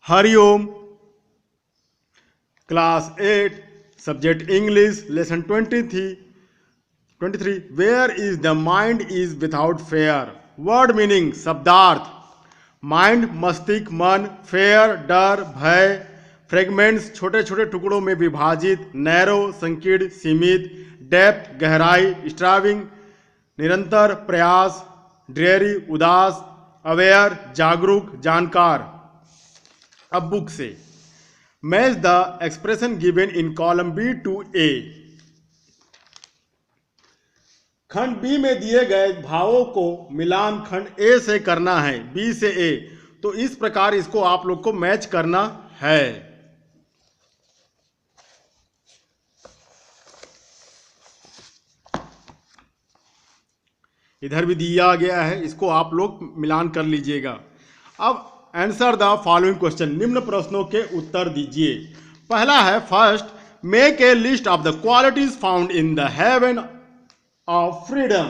Hariom. Class 8 subject English lesson 23 where is the mind is without fear. Word meaning शब्दार्थ mind मस्तिष्क मन, fair डर भय, फ्रेगमेंट्स छोटे छोटे टुकड़ों में विभाजित, नैरो संकीर्ण सीमित, डेप्थ गहराई, स्ट्राइविंग निरंतर प्रयास, ड्रेरी उदास, अवेयर जागरूक जानकार। अब बुक से match the expression given in column B to A. खंड बी में दिए गए भावों को मिलान खंड ए से करना है, बी से ए। तो इस प्रकार इसको आप लोग को मैच करना है। इधर भी दिया गया है, इसको आप लोग मिलान कर लीजिएगा। अब आंसर द फॉलोइंग क्वेश्चन, निम्न प्रश्नों के उत्तर दीजिए। पहला है first, make a list of the qualities found in the haven of freedom.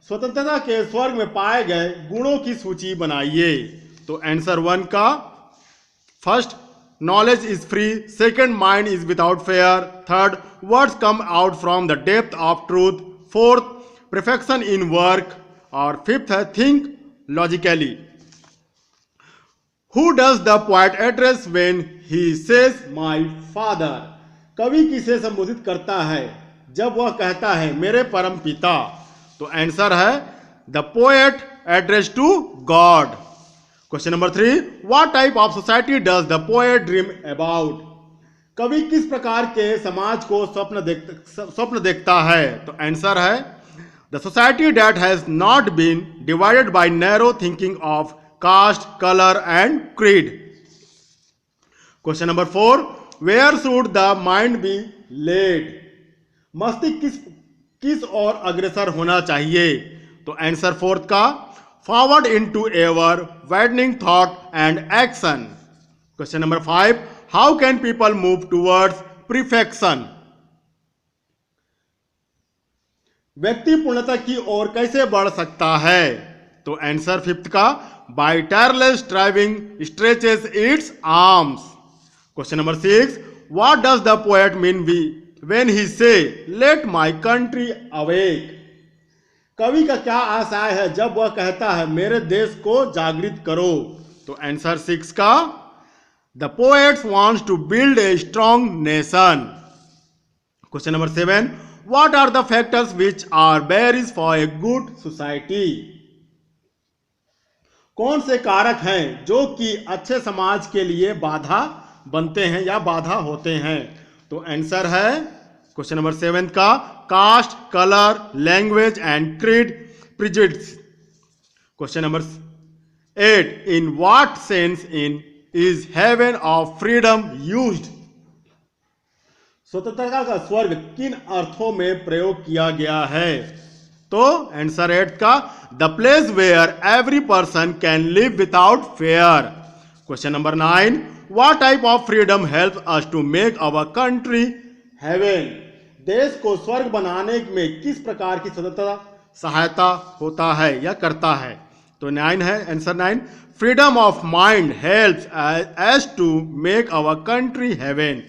स्वतंत्रता के स्वर्ग में पाए गए गुणों की सूची बनाइए। तो आंसर 1 का first, knowledge is free. Second, mind is without fair. Third, words come out from the depth of truth. Fourth, perfection in work. और फिफ्थ है think logically. Who does the poet address when he says my father. कवि किसे संबोधित करता है जब वह कहता है मेरे परम पिता। तो आंसर है the poet address to God. Question number 3, what type of society does the poet dream about. कवि किस प्रकार के समाज को स्वप्न देखता है। तो आंसर है the society that has not been divided by narrow thinking of caste colour and creed. Question number 4, where should the mind be led. मस्तिष्क किस ओर अग्रसर होना चाहिए। तो आंसर 4 का forward into ever widening thought and action. Question number 5, how can people move towards perfection. व्यक्ति पूर्णता की ओर कैसे बढ़ सकता है। तो आंसर 5 का by tireless striving stretches its arms. Question number 6, what does the poet mean be when he say let my country awake. कवि का क्या आशय है जब वह कहता है मेरे देश को जागृत करो। तो आंसर 6 का the poets wants to build a strong nation. Question number 7, what are the factors which are barriers for a good society. कौन से कारक हैं जो कि अच्छे समाज के लिए बाधा बनते हैं या बाधा होते हैं। तो आंसर है क्वेश्चन नंबर 7 का cast colour language and creed prejudice. Question number 8, in what sense in is heaven of freedom used. स्वतंत्रता का स्वर्ग किन अर्थों में प्रयोग किया गया है। तो आंसर 8 का the place where every person can live without fear. Question number 9, what type of freedom help us to make our country heaven. देश को स्वर्ग बनाने में किस प्रकार की स्वतंत्रता सहायता होता है या करता है। तो 9 है answer 9, freedom of mind helps us to make our country heaven.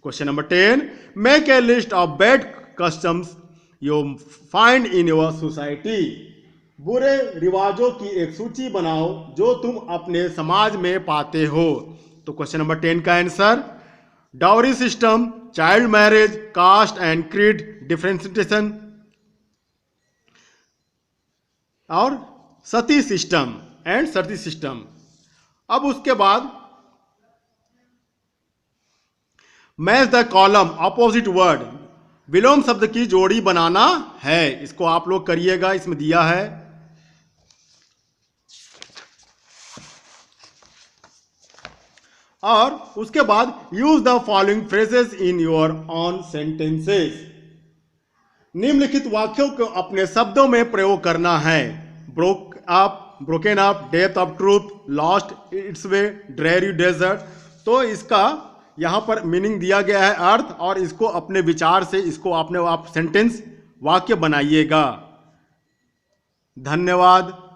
Question number 10, make a list of bad customs you find in your society. बुरे रिवाजों की एक सूची बनाओ जो तुम अपने समाज में पाते हो। तो क्वेश्चन नंबर 10 का answer dowry system, child marriage, caste and creed differentiation और सती सिस्टम। अब उसके बाद match the column opposite word, विलोम शब्द की जोड़ी बनाना है। इसको आप लोग करिएगा, इसमें दिया है। और उसके बाद use the following phrases in your own sentences. निम्नलिखित वाक्यों को अपने शब्दों में प्रयोग करना है। Broken up, depth of truth, lost its way, dreary desert. तो इसका यहाँ पर मीनिंग दिया गया है अर्थ, और इसको अपने विचार से इसको अपने आप सेंटेंस वाक्य बनाइएगा। धन्यवाद।